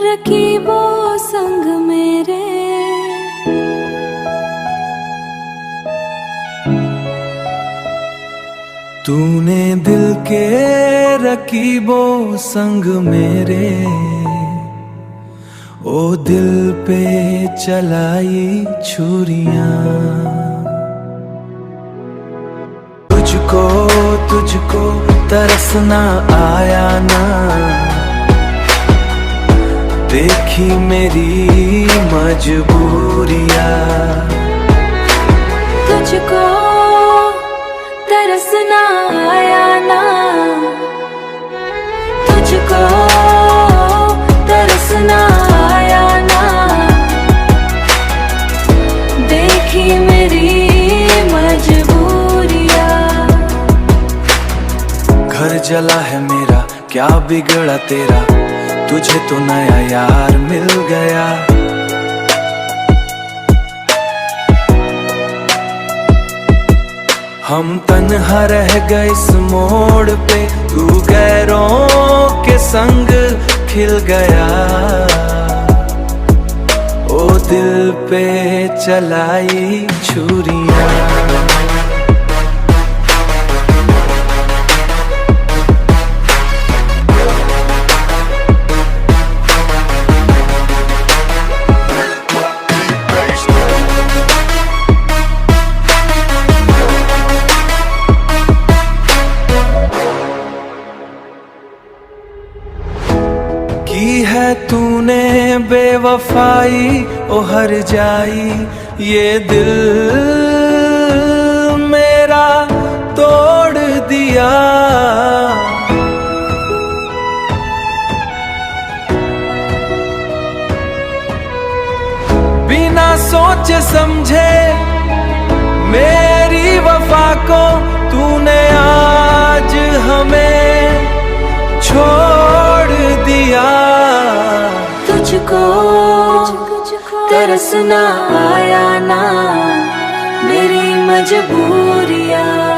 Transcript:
रकीबों संग मेरे। तूने दिल के रकीबों संग मेरे, ओ दिल पे चलाई छुरियां। तुझको तुझको तरसना आया ना, देखी मेरी मजबूरियां। तुझको तरसना आया ना, तुझको तरसना आया ना, देखी मेरी मजबूरियां। घर जला है मेरा, क्या बिगड़ा तेरा, तुझे तो नया यार मिल गया। हम तन्हा रह गए इस मोड़ पे, तू गैरों के संग खिल गया। ओ दिल पे चलाई छुरियां। की है तूने बेवफाई ओ हर जाई, ये दिल मेरा तोड़ दिया। बिना सोचे समझे मेरी वफा को तूने आज हमें छोड़ दिया। तुझको तरसना आया ना, मेरी मजबूरियां।